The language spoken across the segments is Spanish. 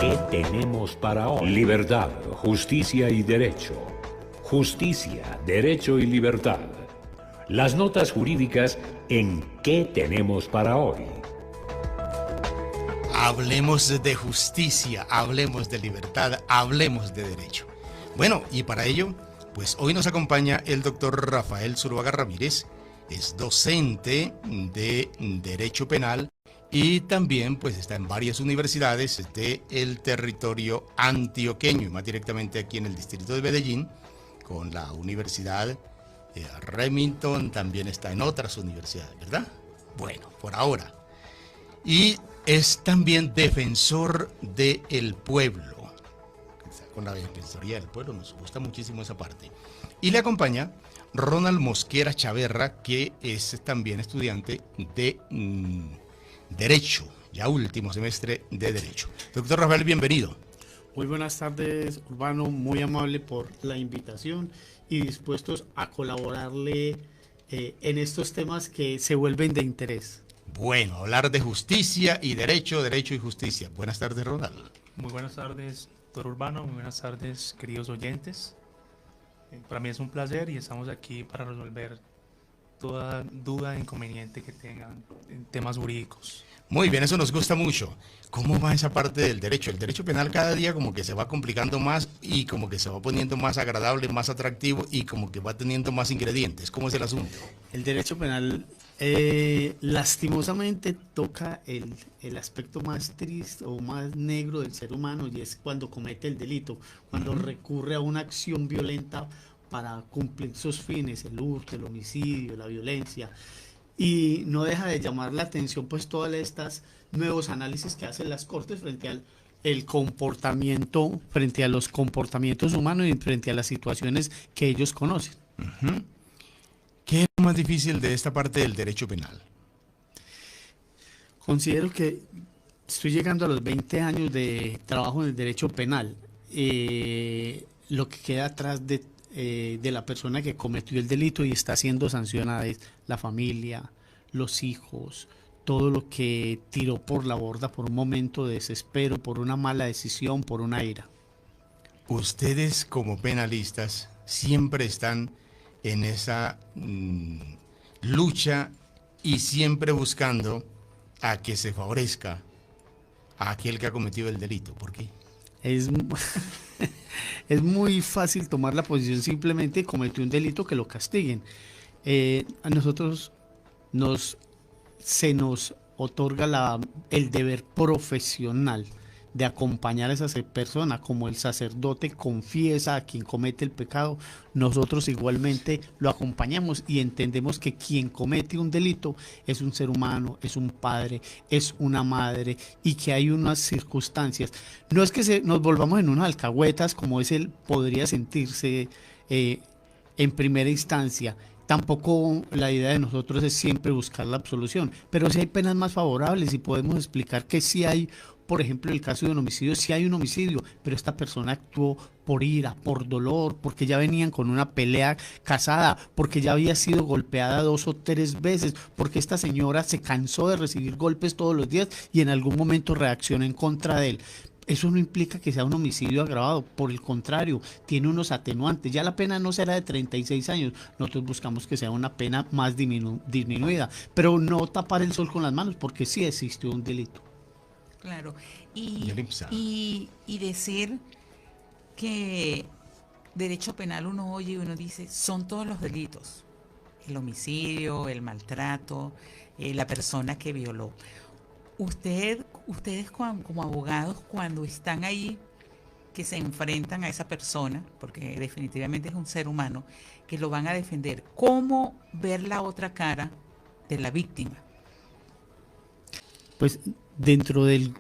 ¿Qué tenemos para hoy? Libertad, justicia y derecho. Justicia, derecho y libertad. Las notas jurídicas en ¿Qué tenemos para hoy? Hablemos de justicia, hablemos de libertad, hablemos de derecho. Bueno, y para ello, pues hoy nos acompaña el doctor Rafael Zuluaga Ramírez, es docente de Derecho Penal y también pues está en varias universidades del territorio antioqueño y más directamente aquí en el distrito de Medellín, con la Universidad Remington, también está en otras universidades, ¿verdad? Bueno, por ahora. Y es también defensor del pueblo. Con la Defensoría del Pueblo nos gusta muchísimo esa parte. Y le acompaña Ronald Mosquera Chaverra, que es también estudiante de Derecho, ya último semestre de Derecho. Doctor Rafael, bienvenido. Muy buenas tardes, Urbano, muy amable por la invitación y dispuestos a colaborarle en estos temas que se vuelven de interés. Bueno, hablar de justicia y derecho, derecho y justicia. Buenas tardes, Ronald. Muy buenas tardes, doctor Urbano, muy buenas tardes, queridos oyentes. Para mí es un placer y estamos aquí para resolver toda duda e inconveniente que tengan en temas jurídicos. Muy bien, eso nos gusta mucho. ¿Cómo va esa parte del derecho? El derecho penal cada día como que se va complicando más y como que se va poniendo más agradable, más atractivo y como que va teniendo más ingredientes. ¿Cómo es el asunto? El derecho penal lastimosamente toca el aspecto más triste o más negro del ser humano y es cuando comete el delito, cuando recurre a una acción violenta para cumplir sus fines, el hurto, el homicidio, la violencia. Y no deja de llamar la atención pues todas estas nuevos análisis que hacen las cortes frente al el comportamiento, frente a los comportamientos humanos y frente a las situaciones que ellos conocen. ¿Qué es lo más difícil de esta parte del derecho penal? Considero que estoy llegando a los 20 años de trabajo en el derecho penal. Lo que queda atrás de la persona que cometió el delito y está siendo sancionada es la familia, los hijos, todo lo que tiró por la borda por un momento de desespero, por una mala decisión, por una ira. Ustedes como penalistas siempre están en esa lucha y siempre buscando a que se favorezca a aquel que ha cometido el delito. ¿Por qué? Es muy fácil tomar la posición simplemente cometió un delito que lo castiguen. A nosotros se nos otorga el deber profesional de acompañar a esa persona, como el sacerdote confiesa a quien comete el pecado, nosotros igualmente lo acompañamos y entendemos que quien comete un delito es un ser humano, es un padre, es una madre y que hay unas circunstancias. No es que nos volvamos en unas alcahuetas como él podría sentirse en primera instancia. Tampoco la idea de nosotros es siempre buscar la absolución, pero sí hay penas más favorables y podemos explicar que sí hay. Por ejemplo, en el caso de un homicidio, sí hay un homicidio, pero esta persona actuó por ira, por dolor, porque ya venían con una pelea casada, porque ya había sido golpeada 2 o 3 veces, porque esta señora se cansó de recibir golpes todos los días y en algún momento reaccionó en contra de él. Eso no implica que sea un homicidio agravado, por el contrario, tiene unos atenuantes. Ya la pena no será de 36 años, nosotros buscamos que sea una pena más disminuida, pero no tapar el sol con las manos, porque sí existió un delito. Claro, y decir que derecho penal uno oye y uno dice, son todos los delitos, el homicidio, el maltrato, la persona que violó. Ustedes como abogados, cuando están ahí, que se enfrentan a esa persona, porque definitivamente es un ser humano, que lo van a defender, ¿cómo ver la otra cara de la víctima? Pues dentro del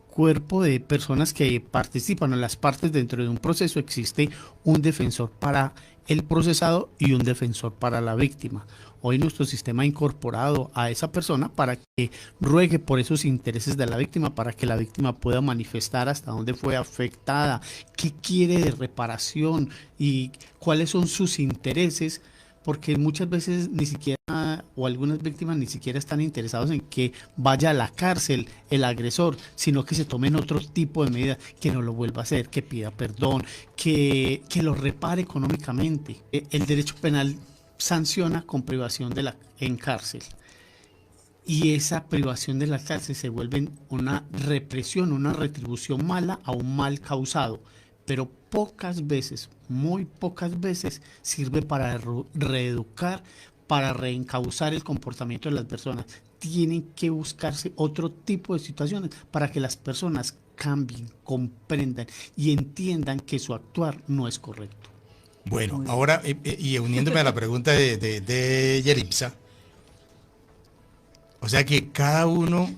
cuerpo de personas que participan en las partes dentro de un proceso existe un defensor para el procesado y un defensor para la víctima. Hoy nuestro sistema ha incorporado a esa persona para que ruegue por esos intereses de la víctima, para que la víctima pueda manifestar hasta dónde fue afectada, qué quiere de reparación y cuáles son sus intereses, porque muchas veces ni siquiera víctima o algunas víctimas ni siquiera están interesados en que vaya a la cárcel el agresor, sino que se tomen otro tipo de medidas, que no lo vuelva a hacer, que pida perdón, que lo repare económicamente. El derecho penal sanciona con privación en cárcel. Y esa privación de la cárcel se vuelve una represión, una retribución mala a un mal causado. Pero pocas veces, muy pocas veces, sirve para reeducar, para reencauzar el comportamiento de las personas. Tienen que buscarse otro tipo de situaciones para que las personas cambien, comprendan y entiendan que su actuar no es correcto. Bueno, ahora, y uniéndome a la pregunta de Yelitza, o sea que cada uno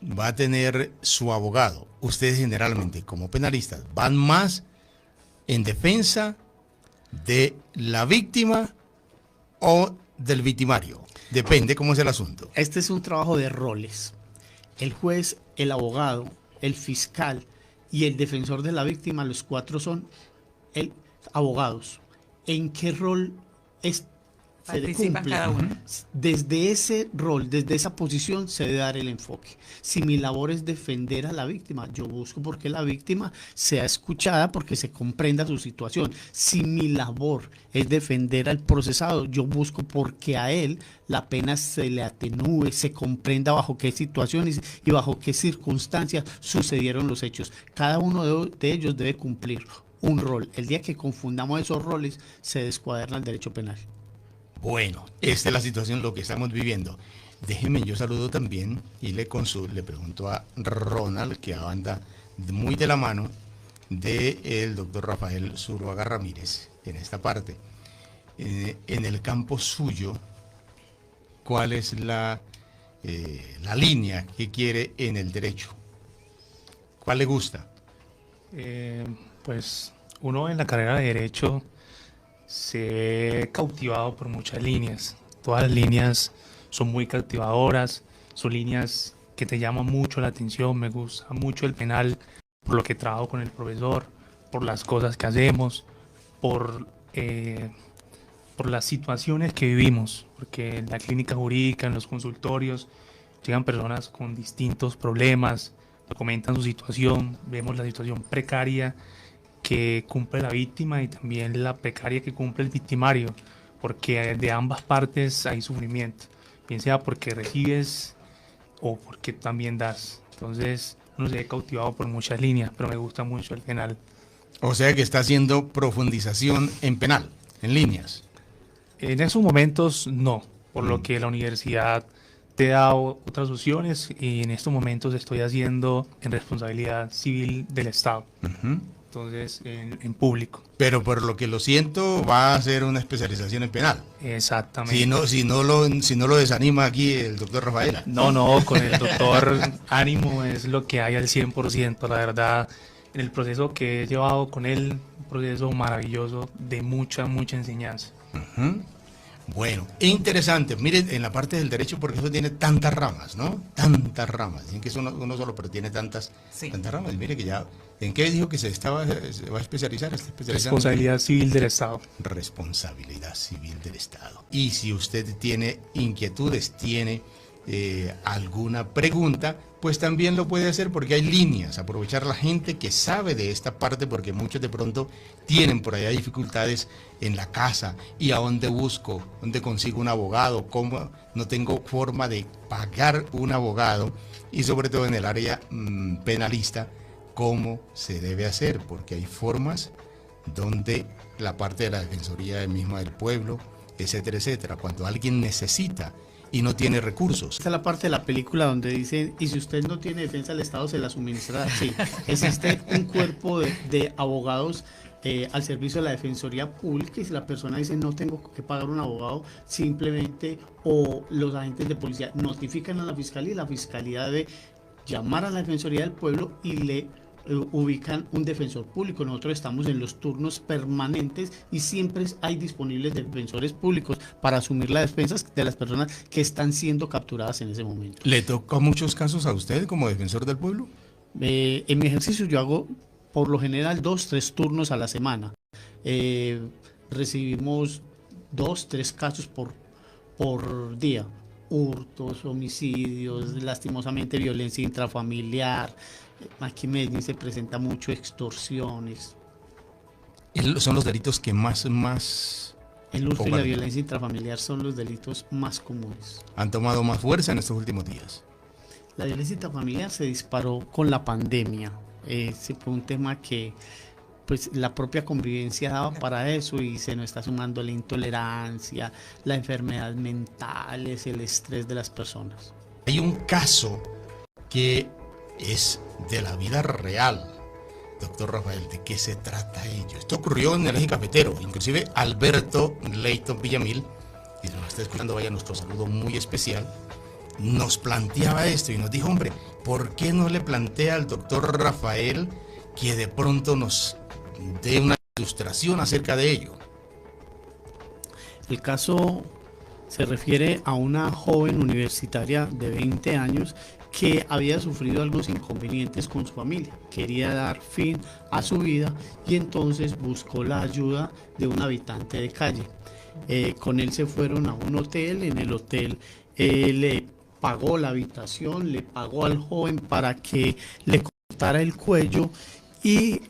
va a tener su abogado. Ustedes generalmente, como penalistas, van más en defensa de la víctima o del victimario. Depende cómo es el asunto. Este es un trabajo de roles. El juez, el abogado, el fiscal y el defensor de la víctima, los cuatro son abogados. ¿En qué rol participan cada uno? Desde ese rol, desde esa posición se debe dar el enfoque. Si mi labor es defender a la víctima, yo busco porque la víctima sea escuchada, porque se comprenda su situación. Si mi labor es defender al procesado, yo busco porque a él la pena se le atenúe, se comprenda bajo qué situaciones y bajo qué circunstancias sucedieron los hechos. Cada uno de ellos debe cumplir un rol. El día que confundamos esos roles, se descuaderna el derecho penal. Bueno, esta es la situación, lo que estamos viviendo. Déjenme, yo saludo también y le pregunto a Ronald, que anda muy de la mano del doctor Rafael Zuluaga Ramírez en esta parte. En el campo suyo, ¿cuál es la línea que quiere en el derecho? ¿Cuál le gusta? Pues uno en la carrera de Derecho se ve cautivado por muchas líneas. Todas las líneas son muy cautivadoras, son líneas que te llaman mucho la atención. Me gusta mucho el penal por lo que trabajo con el profesor, por las cosas que hacemos, por las situaciones que vivimos, porque en la clínica jurídica, en los consultorios, llegan personas con distintos problemas, comentan su situación, vemos la situación precaria que cumple la víctima y también la precaria que cumple el victimario, porque de ambas partes hay sufrimiento, bien sea porque recibes o porque también das. Entonces uno se ve cautivado por muchas líneas, pero me gusta mucho el penal. O sea que está haciendo profundización en penal, en líneas. En esos momentos no, por lo que la universidad te da otras opciones y en estos momentos estoy haciendo en responsabilidad civil del Estado. Entonces, en público. Pero por lo que lo siento, va a hacer una especialización en penal. Exactamente. Si no lo desanima aquí el doctor Rafaela. No, con el doctor ánimo es lo que hay al 100%, la verdad. En el proceso que he llevado con él, un proceso maravilloso de mucha enseñanza. Bueno, interesante. Miren, en la parte del derecho, porque eso tiene tantas ramas, ¿no? Tantas ramas. Dicen que es uno solo, pero tiene tantas ramas. Y mire que ya, ¿en qué dijo que se va a especializar? Responsabilidad civil del Estado. Responsabilidad civil del Estado. Y si usted tiene inquietudes, tiene alguna pregunta, pues también lo puede hacer, porque hay líneas. Aprovechar la gente que sabe de esta parte, porque muchos de pronto tienen por allá dificultades en la casa. ¿Y a dónde busco? ¿Dónde consigo un abogado? ¿Cómo? No tengo forma de pagar un abogado. Y sobre todo en el área penalista, ¿cómo se debe hacer? Porque hay formas donde la parte de la Defensoría misma del Pueblo, etcétera, etcétera, cuando alguien necesita y no tiene recursos. Esta es la parte de la película donde dicen, y si usted no tiene defensa, el Estado se la suministrará. Sí, existe un cuerpo de abogados al servicio de la Defensoría Pública, y si la persona dice no tengo que pagar un abogado, simplemente o los agentes de policía notifican a la Fiscalía, y la Fiscalía debe llamar a la Defensoría del Pueblo y le ubican un defensor público. Nosotros estamos en los turnos permanentes y siempre hay disponibles defensores públicos para asumir las defensas de las personas que están siendo capturadas en ese momento. ¿Le toca muchos casos a usted como defensor del pueblo? En mi ejercicio yo hago por lo general 2-3 turnos a la semana. Recibimos 2-3 casos por día. Hurtos, homicidios, lastimosamente violencia intrafamiliar. Aquí en Medellín se presenta mucho extorsiones. Son los delitos que más el hurto y la violencia intrafamiliar son los delitos más comunes. Han tomado más fuerza en estos últimos días. La violencia intrafamiliar se disparó con la pandemia. Fue un tema que pues la propia convivencia daba para eso, y se nos está sumando la intolerancia, la enfermedad mentales, el estrés de las personas. Hay un caso que es de la vida real, doctor Rafael. ¿De qué se trata ello? Esto ocurrió en el Eje Cafetero. Inclusive Alberto Leighton Villamil, si nos está escuchando, vaya nuestro saludo muy especial, nos planteaba esto y nos dijo: hombre, ¿por qué no le plantea al doctor Rafael que de pronto nos dé una ilustración acerca de ello? El caso se refiere a una joven universitaria de 20 años que había sufrido algunos inconvenientes con su familia. Quería dar fin a su vida y entonces buscó la ayuda de un habitante de calle. Con él se fueron a un hotel. En el hotel le pagó la habitación, le pagó al joven para que le cortara el cuello y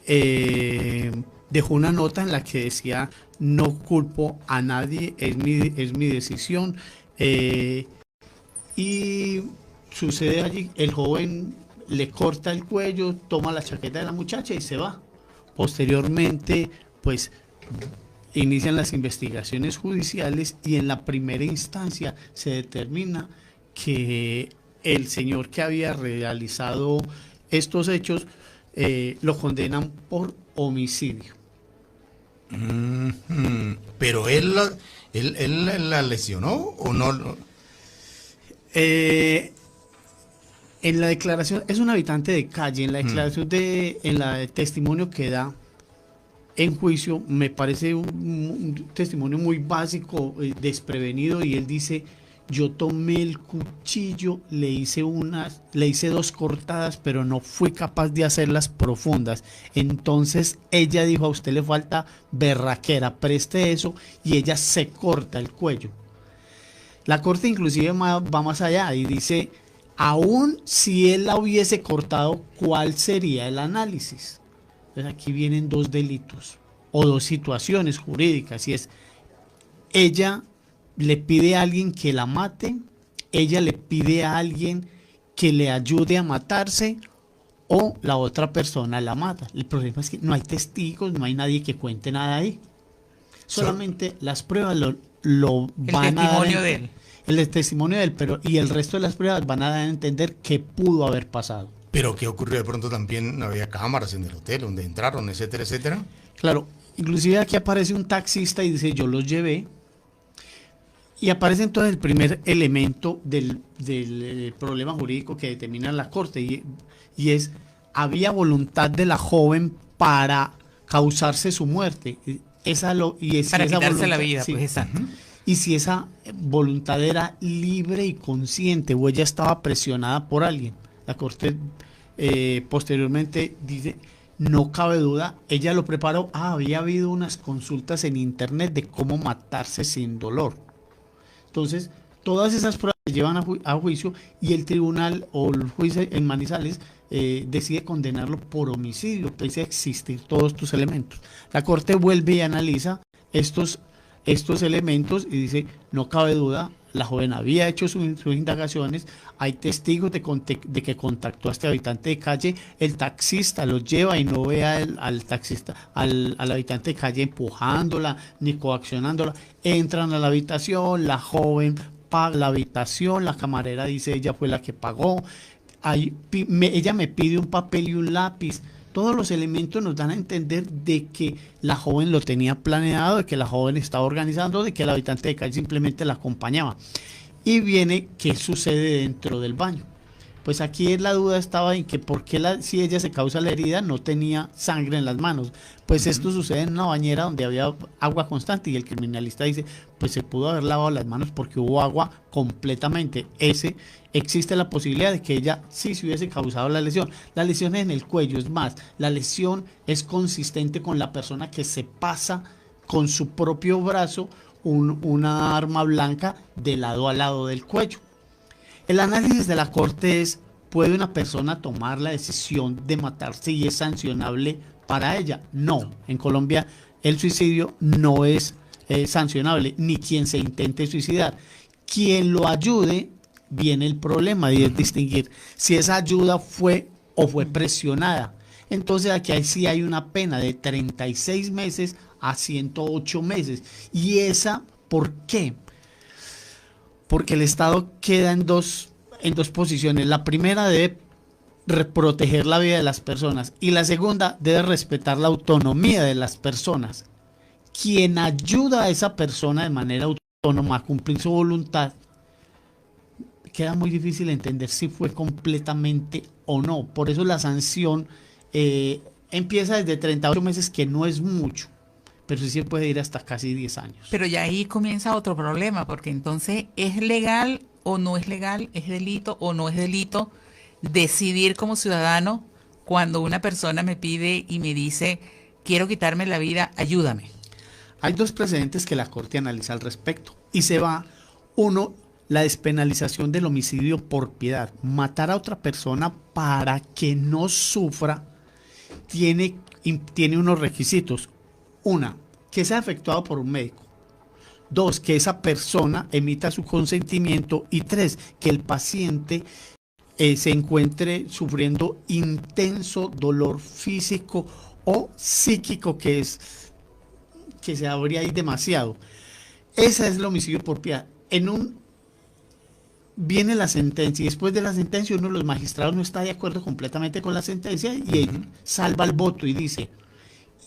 dejó una nota en la que decía: no culpo a nadie, es mi decisión. Y sucede allí, el joven le corta el cuello, toma la chaqueta de la muchacha y se va. Posteriormente, pues inician las investigaciones judiciales y en la primera instancia se determina que el señor que había realizado estos hechos lo condenan por homicidio. ¿Pero él la lesionó o no? En la declaración, es un habitante de calle. En la declaración en la testimonio que da en juicio, me parece un testimonio muy básico, desprevenido, y él dice: yo tomé el cuchillo, le hice 2 cortadas, pero no fui capaz de hacerlas profundas. Entonces ella dijo: a usted le falta berraquera, preste eso, y ella se corta el cuello. La corte inclusive va más allá y dice: aún si él la hubiese cortado, ¿cuál sería el análisis? Entonces aquí vienen 2 delitos o 2 situaciones jurídicas, y es: ella le pide a alguien que la mate, ella le pide a alguien que le ayude a matarse, o la otra persona la mata. El problema es que no hay testigos, no hay nadie que cuente nada ahí. Solamente las pruebas lo van a dar. El testimonio de él, y el resto de las pruebas van a dar a entender qué pudo haber pasado. ¿Pero qué ocurrió? De pronto también había cámaras en el hotel donde entraron, etcétera, etcétera. Claro, inclusive aquí aparece un taxista y dice: yo los llevé. Y aparece entonces el primer elemento del problema jurídico que determina la corte, y es: había voluntad de la joven para causarse su muerte. Para quitarse la vida, sí. Pues exacto. Y si esa voluntad era libre y consciente, o ella estaba presionada por alguien. La corte posteriormente dice: no cabe duda, ella lo preparó. Había habido unas consultas en internet de cómo matarse sin dolor. Entonces, todas esas pruebas se llevan a juicio, y el tribunal o el juicio en Manizales decide condenarlo por homicidio, pese a existir todos estos elementos. La corte vuelve y analiza estos elementos y dice: no cabe duda, la joven había hecho sus indagaciones, hay testigos de que contactó a este habitante de calle, el taxista lo lleva y no ve al taxista, al habitante de calle empujándola ni coaccionándola. Entran a la habitación, la joven paga la habitación, la camarera dice: ella fue la que pagó, ella me pide un papel y un lápiz. Todos los elementos nos dan a entender de que la joven lo tenía planeado, de que la joven estaba organizando, de que el habitante de calle simplemente la acompañaba. Y viene qué sucede dentro del baño. Pues aquí la duda estaba en que por qué si ella se causa la herida no tenía sangre en las manos. Pues esto sucede en una bañera donde había agua constante, y el criminalista dice: pues se pudo haber lavado las manos porque hubo agua completamente. Existe la posibilidad de que ella sí se hubiese causado la lesión. La lesión es en el cuello, es más, la lesión es consistente con la persona que se pasa con su propio brazo una arma blanca de lado a lado del cuello. El análisis de la Corte es: ¿puede una persona tomar la decisión de matarse y es sancionable para ella? No, en Colombia el suicidio no es sancionable, ni quien se intente suicidar. Quien lo ayude, viene el problema y es distinguir si esa ayuda fue o fue presionada. Entonces aquí sí hay una pena de 36 meses a 108 meses. ¿Y esa por qué? Porque el Estado queda en dos posiciones. La primera, debe proteger la vida de las personas, y la segunda, debe respetar la autonomía de las personas. Quien ayuda a esa persona de manera autónoma a cumplir su voluntad, queda muy difícil entender si fue completamente o no. Por eso la sanción empieza desde 38 meses, que no es mucho, pero sí se puede ir hasta casi 10 años. Pero ya ahí comienza otro problema, porque entonces, ¿es legal o no es legal? ¿Es delito o no es delito decidir como ciudadano cuando una persona me pide y me dice: quiero quitarme la vida, ayúdame? Hay dos precedentes que la Corte analiza al respecto, y se va: uno, la despenalización del homicidio por piedad. Matar a otra persona para que no sufra tiene unos requisitos. Una, que sea efectuado por un médico. Dos, que esa persona emita su consentimiento. Y tres, que el paciente se encuentre sufriendo intenso dolor físico o psíquico, que se abría ahí demasiado. Ese es el homicidio por piedad. Viene la sentencia, y después de la sentencia uno de los magistrados no está de acuerdo completamente con la sentencia, y él salva el voto y dice: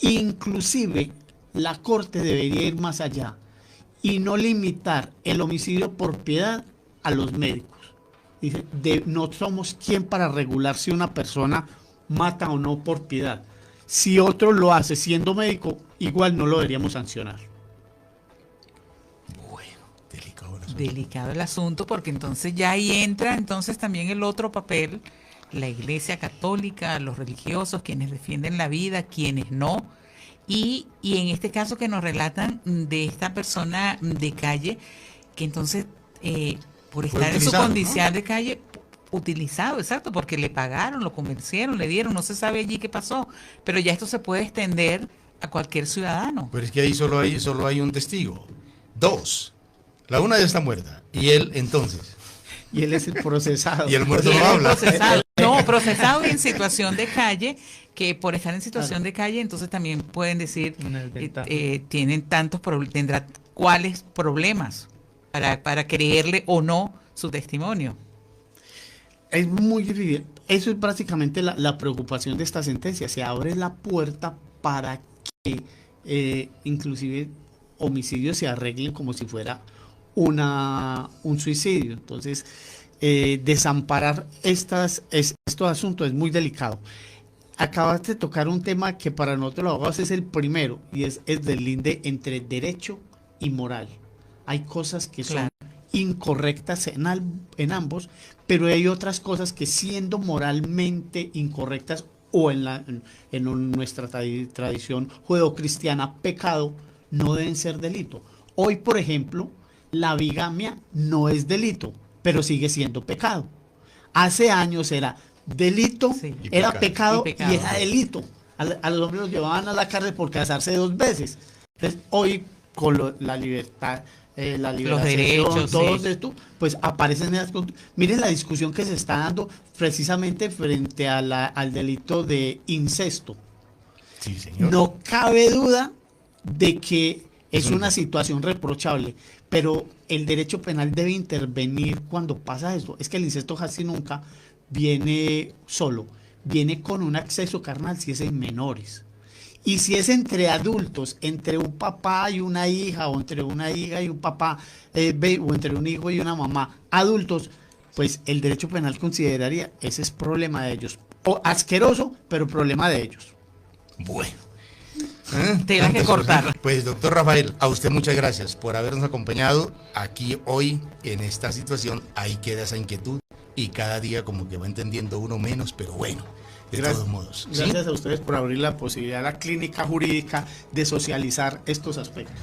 inclusive la Corte debería ir más allá y no limitar el homicidio por piedad a los médicos. Dice: no somos quien para regular si una persona mata o no por piedad. Si otro lo hace siendo médico, igual no lo deberíamos sancionar. Delicado el asunto, porque entonces ya ahí entra entonces también el otro papel, la Iglesia Católica, los religiosos, quienes defienden la vida, quienes no, y en este caso que nos relatan de esta persona de calle, que entonces por estar en su condición, ¿no?, de calle, utilizado, exacto, porque le pagaron, lo convencieron, le dieron, no se sabe allí qué pasó, pero ya esto se puede extender a cualquier ciudadano. Pero es que ahí solo hay un testigo. Dos. La una ya está muerta. Y él, entonces. Y él es el procesado. Y el muerto no habla. Procesado y en situación de calle, que por estar en situación de calle, entonces también pueden decir, tienen tendrá cuáles problemas para creerle o no su testimonio. Es muy difícil. Eso es prácticamente la preocupación de esta sentencia. Se abre la puerta para que inclusive homicidios se arreglen como si fuera un suicidio. Entonces, desamparar estos asuntos es muy delicado. Acabas de tocar un tema que para nosotros los abogados es el primero, y es el deslinde entre derecho y moral. Hay cosas que son incorrectas en ambos, pero hay otras cosas que, siendo moralmente incorrectas o en nuestra tradición judeocristiana pecado, no deben ser delito. Hoy, por ejemplo, la bigamia no es delito, pero sigue siendo pecado. Hace años era delito, era pecado y era delito. A los hombres los llevaban a la cárcel por casarse 2 veces. Entonces, hoy, con la libertad, la liberación, los derechos, todo esto, pues aparecen esas. Miren la discusión que se está dando precisamente frente al delito de incesto. Sí, señor. No cabe duda de que es una situación reprochable, pero el derecho penal debe intervenir cuando pasa eso. Es que el incesto casi nunca viene solo, viene con un acceso carnal si es en menores. Y si es entre adultos, entre un papá y una hija, o entre una hija y un papá, o entre un hijo y una mamá, adultos, pues el derecho penal consideraría ese es problema de ellos. O asqueroso, pero problema de ellos. Bueno. Tienes que cortar. Pues, doctor Rafael, a usted muchas gracias por habernos acompañado aquí hoy en esta situación. Ahí queda esa inquietud y cada día como que va entendiendo uno menos, pero bueno, de todos modos. Gracias a ustedes por abrir la posibilidad a la clínica jurídica de socializar estos aspectos.